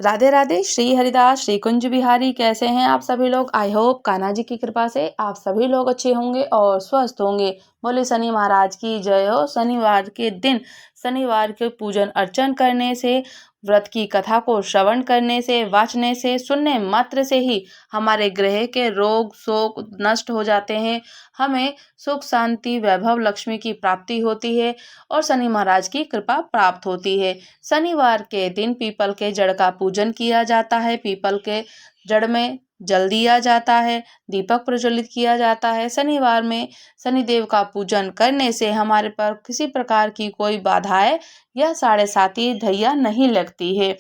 राधे राधे। श्री हरिदास, श्री कुंज बिहारी, कैसे हैं आप सभी लोग। आई होप कान्हा जी की कृपा से आप सभी लोग अच्छे होंगे और स्वस्थ होंगे। बोले शनि महाराज की जय हो। शनिवार के दिन शनिवार के पूजन अर्चन करने से, व्रत की कथा को श्रवण करने से, वाचने से, सुनने मात्र से ही हमारे ग्रह के रोग शोक नष्ट हो जाते हैं। हमें सुख शांति वैभव लक्ष्मी की प्राप्ति होती है और शनि महाराज की कृपा प्राप्त होती है। शनिवार के दिन पीपल के जड़ का पूजन किया जाता है। पीपल के जड़ में जल दिया जाता है, दीपक प्रज्वलित किया जाता है। शनिवार में शनिदेव का पूजन करने से हमारे पर किसी प्रकार की कोई बाधाएं या साढ़े साती ढैया नहीं लगती है।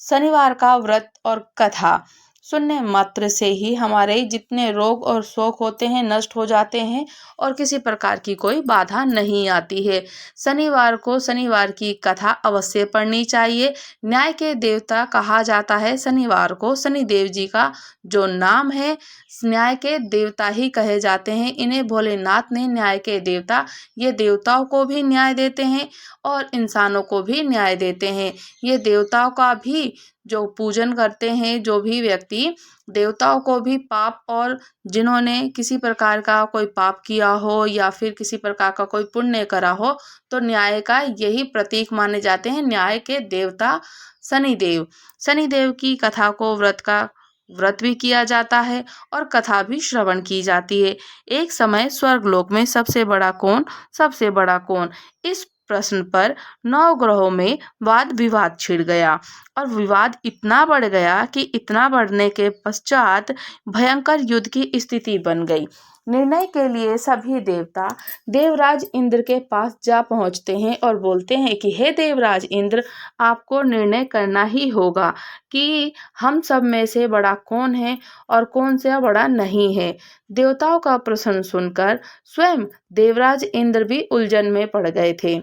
शनिवार का व्रत और कथा सुनने मात्र से ही हमारे जितने रोग और शोक होते हैं नष्ट हो जाते हैं और किसी प्रकार की कोई बाधा नहीं आती है। शनिवार को शनिवार की कथा अवश्य पढ़नी चाहिए। न्याय के देवता कहा जाता है शनिवार को। शनिदेव जी का जो नाम है, न्याय के देवता ही कहे जाते हैं। इन्हें भोलेनाथ ने न्याय के देवता, ये देवताओं को भी न्याय देते हैं और इंसानों को भी न्याय देते हैं। ये देवताओं का भी जो पूजन करते हैं, जो भी व्यक्ति देवताओं को भी पाप, और जिन्होंने किसी प्रकार का कोई पाप किया हो या फिर किसी प्रकार का कोई पुण्य करा हो, तो न्याय का यही प्रतीक माने जाते हैं न्याय के देवता शनिदेव। शनिदेव की कथा को व्रत भी किया जाता है और कथा भी श्रवण की जाती है। एक समय स्वर्गलोक में सबसे बड़ा कौन, सबसे बड़ा कौन, इस प्रश्न पर 9 ग्रहों में वाद विवाद छिड़ गया और विवाद इतना बढ़ गया कि इतना बढ़ने के पश्चात भयंकर युद्ध की स्थिति बन गई। निर्णय के लिए सभी देवता देवराज इंद्र के पास जा पहुंचते हैं और बोलते हैं कि हे देवराज इंद्र, आपको निर्णय करना ही होगा कि हम सब में से बड़ा कौन है और कौन सा बड़ा नहीं है। देवताओं का प्रश्न सुनकर स्वयं देवराज इंद्र भी उलझन में पड़ गए थे।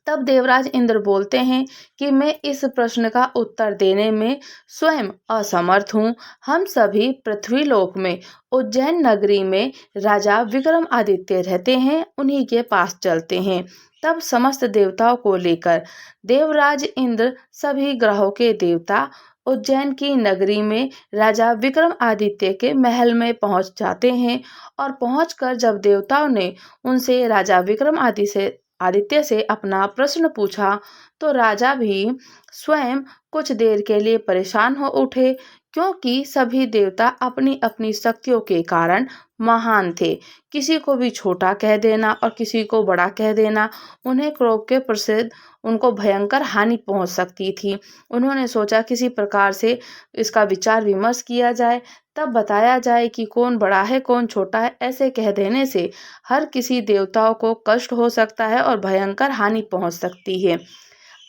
तब देवराज इंद्र बोलते हैं कि मैं इस प्रश्न का उत्तर देने में स्वयं असमर्थ हूँ। हम सभी पृथ्वीलोक में उज्जैन नगरी में राजा विक्रमादित्य रहते हैं, उन्हीं के पास चलते हैं। तब समस्त देवताओं को लेकर देवराज इंद्र सभी ग्रहों के देवता उज्जैन की नगरी में राजा विक्रमादित्य के महल में पहुंच जाते हैं और पहुंचकर जब देवताओं ने उनसे राजा आदित्य से अपना प्रश्न पूछा, तो राजा भी स्वयं कुछ देर के लिए परेशान हो उठे, क्योंकि सभी देवता अपनी अपनी शक्तियों के कारण महान थे। किसी को भी छोटा कह देना और किसी को बड़ा कह देना, उन्हें क्रोध के प्रसिद्ध उनको भयंकर हानि पहुंच सकती थी। उन्होंने सोचा किसी प्रकार से इसका विचार विमर्श किया जाए, तब बताया जाए कि कौन बड़ा है कौन छोटा है। ऐसे कह देने से हर किसी देवताओं को कष्ट हो सकता है और भयंकर हानि पहुंच सकती है।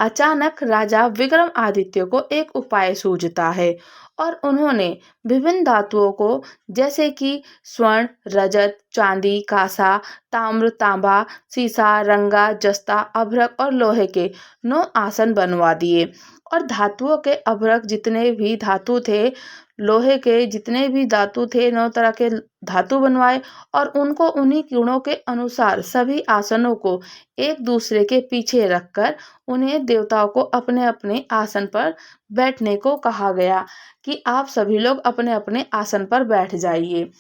अचानक राजा विक्रमादित्य को एक उपाय सूझता है और उन्होंने विभिन्न धातुओं को, जैसे कि स्वर्ण, रजत, चांदी, कांसा, ताम्र, तांबा, सीसा, रंगा, जस्ता, अभ्रक और लोहे के 9 आसन बनवा दिए। और धातुओं के अभ्रक जितने भी धातु थे, लोहे के जितने भी धातु थे, 9 तरह के धातु बनवाए और उनको उन्हीं गुणों के अनुसार सभी आसनों को एक दूसरे के पीछे रखकर उन्हें देवताओं को अपने अपने आसन पर बैठने को कहा गया कि आप सभी लोग अपने अपने आसन पर बैठ जाइए।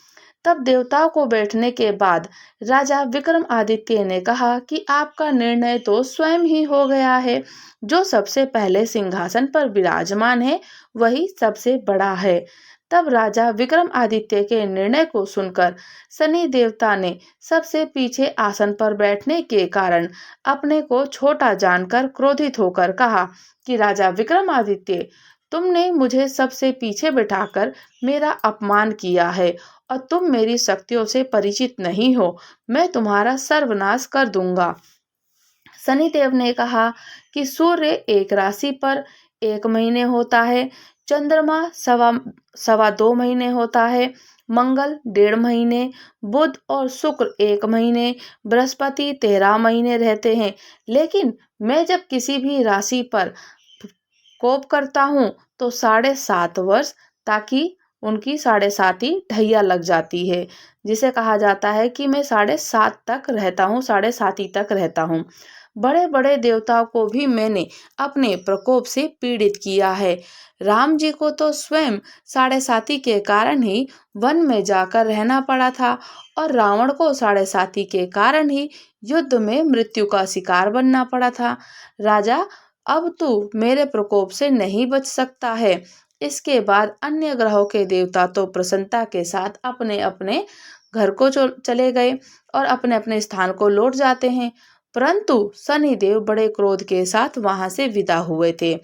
तब देवताओं को बैठने के बाद राजा विक्रमादित्य ने कहा कि आपका निर्णय तो स्वयं ही हो गया है। जो सबसे पहले सिंहासन पर विराजमान है वही सबसे बड़ा है। तब राजा विक्रमादित्य के निर्णय को सुनकर शनि देवता ने सबसे पीछे आसन पर बैठने के कारण अपने को छोटा जानकर क्रोधित होकर कहा कि राजा विक्रमादित्य, तुमने मुझे सबसे पीछे बिठाकर मेरा अपमान किया है और तुम मेरी शक्तियों से परिचित नहीं हो। मैं तुम्हारा सर्वनाश कर दूंगा। शनिदेव ने कहा कि सूर्य एक राशि पर 1 महीने होता है, चंद्रमा सवा 2 महीने होता है, मंगल 1.5 महीने, बुध और शुक्र 1 महीने, बृहस्पति 13 महीने रहते हैं। लेकिन मैं जब किसी भी राशि पर कोप करता हूँ तो 7.5 वर्ष, ताकि उनकी 7.5 ढैया लग जाती है। जिसे कहा जाता है कि मैं 7.5 तक रहता हूँ, 7.5 तक रहता हूँ। बड़े बड़े देवताओं को भी मैंने अपने प्रकोप से पीड़ित किया है। राम जी को तो स्वयं 7.5 के कारण ही वन में जाकर रहना पड़ा था, और रावण को 7.5 के कारण ही युद्ध में मृत्यु का शिकार बनना पड़ा था। राजा, अब तू मेरे प्रकोप से नहीं बच सकता है। इसके बाद अन्य ग्रहों के देवता तो प्रसन्नता के साथ अपने अपने घर को चले गए और अपने अपने स्थान को लौट जाते हैं, परंतु शनिदेव बड़े क्रोध के साथ वहां से विदा हुए थे।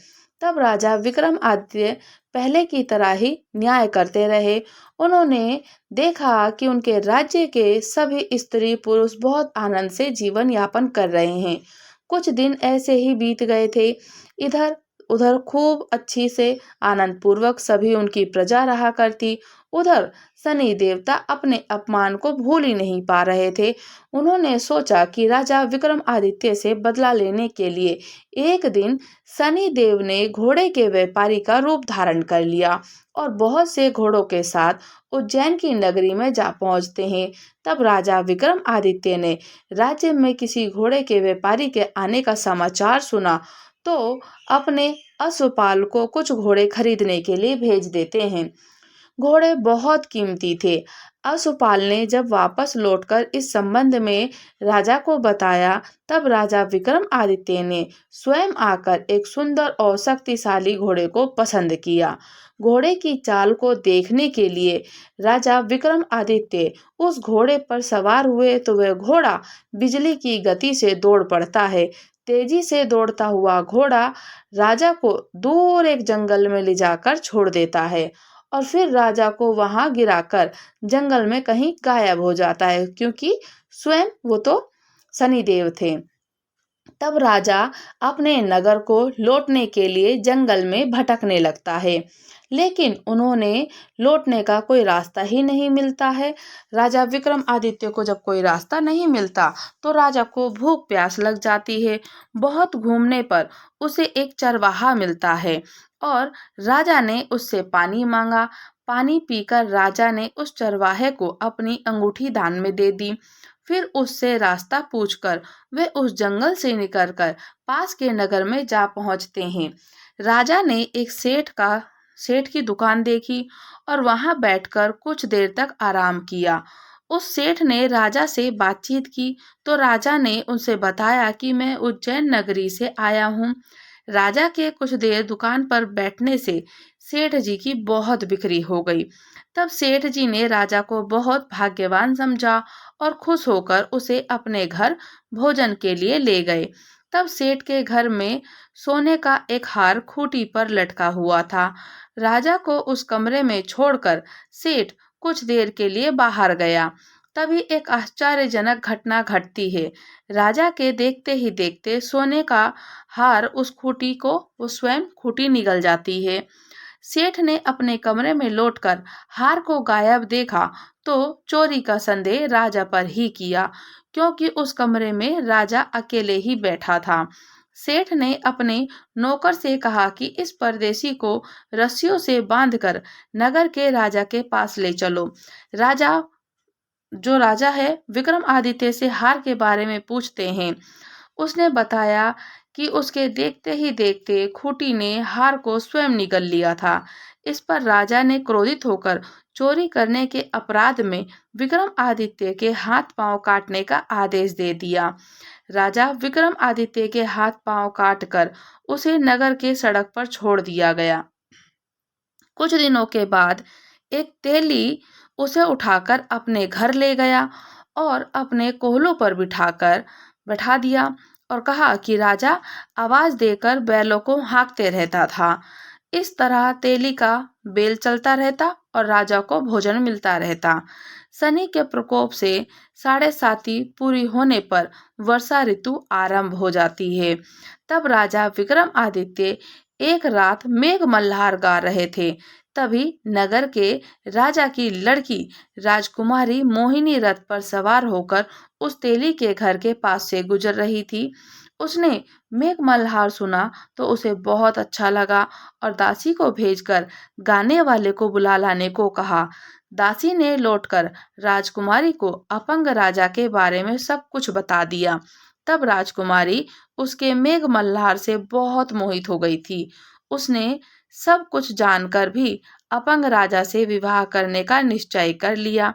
तब राजा विक्रमादित्य पहले की तरह ही न्याय करते रहे। उन्होंने देखा कि उनके राज्य के सभी स्त्री पुरुष बहुत आनंद से जीवन यापन कर रहे हैं। कुछ दिन ऐसे ही बीत गए थे। इधर उधर खूब अच्छी से आनंद पूर्वक सभी उनकी प्रजा रहा करती। उधर शनि देवता अपने अपमान को भूल ही नहीं पा रहे थे। उन्होंने सोचा कि राजा विक्रमादित्य से बदला लेने के लिए एक दिन शनि देव ने घोड़े के व्यापारी का रूप धारण कर लिया और बहुत से घोड़ों के साथ उज्जैन की नगरी में जा पहुंचते हैं। तब राजा विक्रमादित्य ने राज्य में किसी घोड़े के व्यापारी के आने का समाचार सुना, तो अपने अश्वपाल को कुछ घोड़े खरीदने के लिए भेज देते हैं। घोड़े बहुत कीमती थे। अश्वपाल ने जब वापस लौटकर इस संबंध में राजा को बताया, तब राजा विक्रमादित्य ने स्वयं आकर एक सुंदर और शक्तिशाली घोड़े को पसंद किया। घोड़े की चाल को देखने के लिए राजा विक्रमादित्य उस घोड़े पर सवार हुए तो वह घोड़ा बिजली की गति से दौड़ पड़ता है। तेजी से दौड़ता हुआ घोड़ा राजा को दूर एक जंगल में ले जाकर छोड़ देता है और फिर राजा को वहां गिराकर जंगल में कहीं गायब हो जाता है, क्योंकि स्वयं वो तो शनिदेव थे। तब राजा अपने नगर को लौटने के लिए जंगल में भटकने लगता है, लेकिन उन्होंने लौटने का कोई रास्ता ही नहीं मिलता है। राजा विक्रमादित्य को जब कोई रास्ता नहीं मिलता तो राजा को भूख प्यास लग जाती है। बहुत घूमने पर उसे एक चरवाहा मिलता है और राजा ने उससे पानी मांगा। पानी पीकर राजा ने उस चरवाहे को अपनी अंगूठी दान में दे दी। फिर उससे रास्ता पूछकर वे उस जंगल से निकलकर पास के नगर में जा पहुंचते हैं। राजा ने एक सेठ की दुकान देखी और वहां बैठकर कुछ देर तक आराम किया। उस सेठ ने राजा से बातचीत की तो राजा ने उनसे बताया कि मैं उज्जैन नगरी से आया हूँ। राजा के कुछ देर दुकान पर बैठने से सेठ जी की बहुत बिक्री हो गई। तब सेठ जी ने राजा को बहुत भाग्यवान समझा और खुश होकर उसे अपने घर भोजन के लिए ले गए। तब सेठ के घर में सोने का एक हार खूंटी पर लटका हुआ था। राजा को उस कमरे में छोड़कर सेठ कुछ देर के लिए बाहर गया। तभी एक आश्चर्यजनक घटना घटती है। राजा के देखते ही देखते सोने का हार उस खूंटी को वो स्वयं खूंटी निगल जाती है। सेठ ने अपने कमरे में लौटकर हार को गायब देखा तो चोरी का संदेह राजा पर ही किया, क्योंकि उस कमरे में राजा अकेले ही बैठा था। सेठ ने अपने नौकर से कहा कि इस परदेशी को रस्सियों से बांधकर नगर के राजा के पास ले चलो। राजा है विक्रमादित्य से हार के बारे में पूछते हैं। उसने बताया कि उसके देखते ही देखते खूंटी ने हार को स्वयं निगल लिया था। इस पर राजा ने क्रोधित होकर चोरी करने के अपराध में विक्रमादित्य के हाथ पांव काटने का आदेश दे दिया। राजा विक्रमादित्य के हाथ पांव काटकर उसे नगर के सड़क पर छोड़ दिया गया। कुछ दिनों के बाद एक तेली उसे उठाकर अपने घर ले गया और अपने कोहलों पर बैठा दिया और कहा कि राजा आवाज देकर बैलों को हाँकते रहता था। इस तरह तेली का बेल चलता रहता और राजा को भोजन मिलता रहता। शनि के प्रकोप से 7.5 पूरी होने पर वर्षा ऋतु आरंभ हो जाती है। तब राजा विक्रमादित्य एक रात मेघ मल्हार गा रहे थे। तभी नगर के राजा की लड़की राजकुमारी मोहिनी रथ पर सवार होकर उस तेली के घर के पास से गुजर रही थी। उसने मेघ मल्हार सुना तो उसे बहुत अच्छा लगा और दासी को भेजकर गाने वाले को बुला लाने को कहा। दासी ने लौटकर राजकुमारी को अपंग राजा के बारे में सब कुछ बता दिया। तब राजकुमारी उसके मेघ मल्हार से बहुत मोहित हो गई थी। उसने सब कुछ जानकर भी अपंग राजा से विवाह करने का निश्चय कर लिया।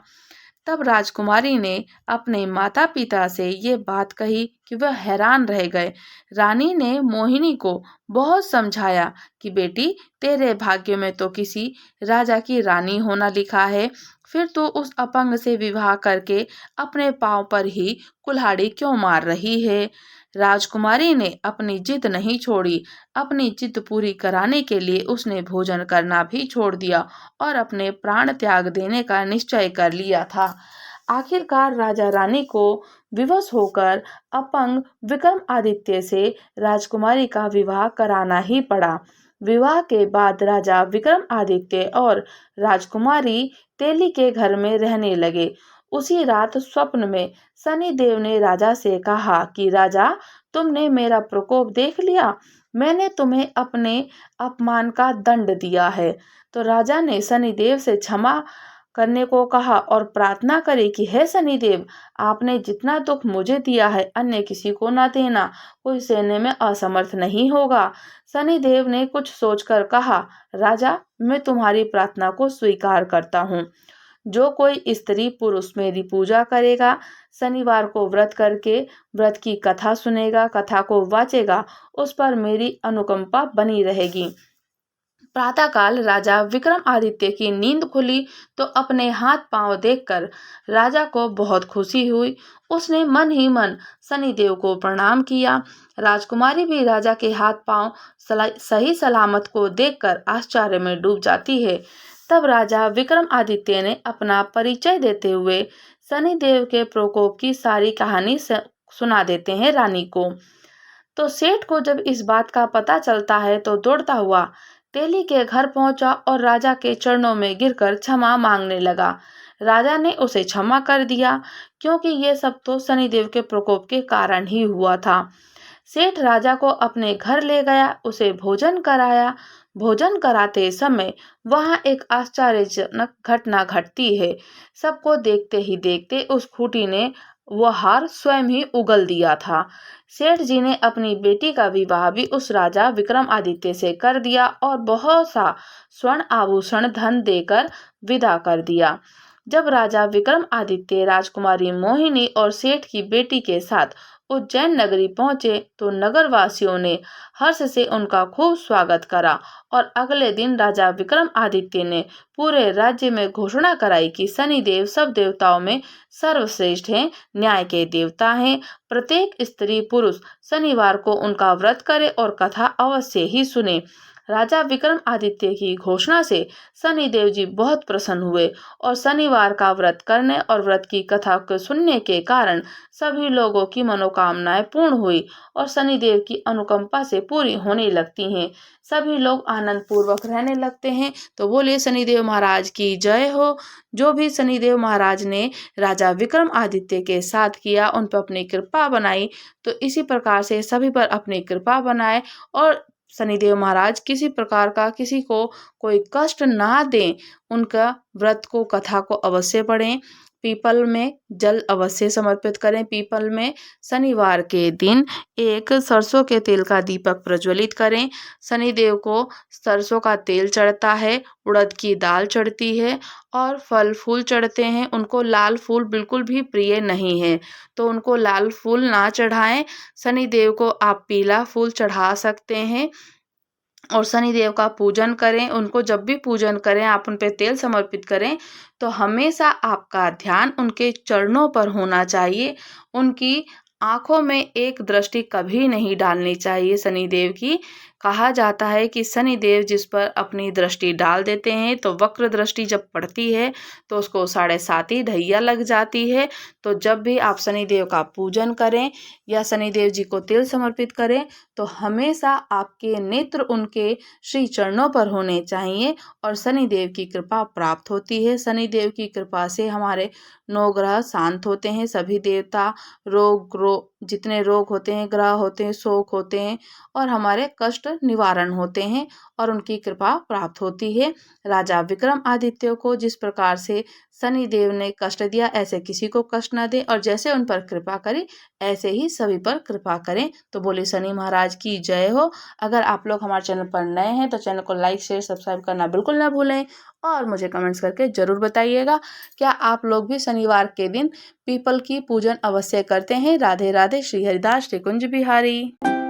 तब राजकुमारी ने अपने माता पिता से ये बात कही कि वह हैरान रह गए। रानी ने मोहिनी को बहुत समझाया कि बेटी, तेरे भाग्य में तो किसी राजा की रानी होना लिखा है, फिर तू उस अपंग से विवाह करके अपने पांव पर ही कुल्हाड़ी क्यों मार रही है। राजकुमारी ने अपनी जिद नहीं छोड़ी। अपनी जिद पूरी कराने के लिए उसने भोजन करना भी छोड़ दिया और अपने प्राण त्याग देने का निश्चय कर लिया था। आखिरकार राजा रानी को विवश होकर अपंग विक्रमादित्य से राजकुमारी का विवाह कराना ही पड़ा। विवाह के बाद राजा विक्रमादित्य और राजकुमारी तेली के घर में रहने लगे। उसी रात स्वप्न में शनिदेव ने राजा से कहा कि राजा, तुमने मेरा प्रकोप देख लिया, मैंने तुम्हें अपने अपमान का दंड दिया है। तो राजा ने शनिदेव से क्षमा करने को कहा और प्रार्थना करी कि हे शनिदेव, आपने जितना दुख मुझे दिया है अन्य किसी को ना देना, कोई सहने में असमर्थ नहीं होगा। शनिदेव ने कुछ सोचकर कहा, राजा, मैं तुम्हारी प्रार्थना को स्वीकार करता हूँ। जो कोई स्त्री पुरुष मेरी पूजा करेगा, शनिवार को व्रत करके व्रत की कथा सुनेगा, कथा को वाचेगा, उस पर मेरी अनुकंपा बनी रहेगी। प्रातःकाल राजा विक्रमादित्य की नींद खुली तो अपने हाथ पांव देखकर राजा को बहुत खुशी हुई। उसने मन ही मन शनिदेव को प्रणाम किया। राजकुमारी भी राजा के हाथ पांव सही सलामत को देखकर आश्चर्य में डूब जाती है। तब राजा विक्रमादित्य ने अपना परिचय देते हुए शनिदेव के प्रकोप की सारी कहानी सुना देते हैं रानी को। तो सेठ को जब इस बात का पता चलता है तो दौड़ता हुआ तेली के घर पहुंचा और राजा के चरणों में गिरकर क्षमा मांगने लगा। राजा ने उसे क्षमा कर दिया, क्योंकि ये सब तो शनिदेव के प्रकोप के कारण ही हुआ था। सेठ राजा को अपने घर ले गया, उसे भोजन कराया। भोजन कराते समय वहां एक आश्चर्यजनक घटना घटती है। सबको देखते ही देखते उस खूंटी ने वह हार स्वयं ही उगल दिया था। सेठ जी ने अपनी बेटी का विवाह भी उस राजा विक्रमादित्य से कर दिया और बहुत सा स्वर्ण आभूषण धन देकर विदा कर दिया। जब राजा विक्रमादित्य राजकुमारी मोहिनी और सेठ की बेटी के साथ उज्जैन नगरी पहुंचे तो नगर वासियों ने हर्ष से उनका खूब स्वागत करा और अगले दिन राजा विक्रमादित्य ने पूरे राज्य में घोषणा कराई कि शनिदेव सब देवताओं में सर्वश्रेष्ठ हैं, न्याय के देवता हैं। प्रत्येक स्त्री पुरुष शनिवार को उनका व्रत करे और कथा अवश्य ही सुने। राजा विक्रमादित्य की घोषणा से शनिदेव जी बहुत प्रसन्न हुए और शनिवार का व्रत करने और व्रत की कथा को सुनने के कारण सभी लोगों की मनोकामनाएं पूर्ण हुई और शनिदेव की अनुकंपा से पूरी होने लगती हैं। सभी लोग आनंद पूर्वक रहने लगते हैं। तो बोलिए शनिदेव महाराज की जय हो। जो भी शनिदेव महाराज ने राजा विक्रमादित्य के साथ किया, उन पर अपनी कृपा बनाई, तो इसी प्रकार से सभी पर अपनी कृपा बनाए और शनिदेव महाराज किसी प्रकार का किसी को कोई कष्ट ना दें। उनका व्रत को कथा को अवश्य पढ़ें। पीपल में जल अवश्य समर्पित करें। पीपल में शनिवार के दिन एक सरसों के तेल का दीपक प्रज्वलित करें। शनिदेव को सरसों का तेल चढ़ता है, उड़द की दाल चढ़ती है और फल फूल चढ़ते हैं। उनको लाल फूल बिल्कुल भी प्रिय नहीं है, तो उनको लाल फूल ना चढ़ाएं। शनिदेव को आप पीला फूल चढ़ा सकते हैं और शनिदेव का पूजन करें। उनको जब भी पूजन करें, आप उन पे तेल समर्पित करें तो हमेशा आपका ध्यान उनके चरणों पर होना चाहिए। उनकी आंखों में एक दृष्टि कभी नहीं डालनी चाहिए शनिदेव की। कहा जाता है कि शनिदेव जिस पर अपनी दृष्टि डाल देते हैं तो वक्र दृष्टि जब पड़ती है तो उसको 7.5 ढैया लग जाती है। तो जब भी आप शनिदेव का पूजन करें या शनिदेव जी को तिल समर्पित करें तो हमेशा आपके नेत्र उनके श्री चरणों पर होने चाहिए और शनिदेव की कृपा प्राप्त होती है। शनिदेव की कृपा से हमारे 9 ग्रह शांत होते हैं, सभी देवता जितने रोग होते हैं, ग्रह होते हैं, शोक होते हैं और हमारे कष्ट निवारण होते हैं और उनकी कृपा प्राप्त होती है। राजा विक्रमादित्य को जिस प्रकार से शनिदेव ने कष्ट दिया ऐसे किसी को कष्ट न दे और जैसे उन पर कृपा करी ऐसे ही सभी पर कृपा करें। तो बोले शनि महाराज की जय हो। अगर आप लोग हमारे चैनल पर नए हैं तो चैनल को लाइक शेयर सब्सक्राइब करना बिल्कुल ना भूलें और मुझे कमेंट्स करके जरूर बताइएगा क्या आप लोग भी शनिवार के दिन पीपल की पूजन अवश्य करते हैं। राधे राधे। श्री हरिदास श्री कुंज बिहारी।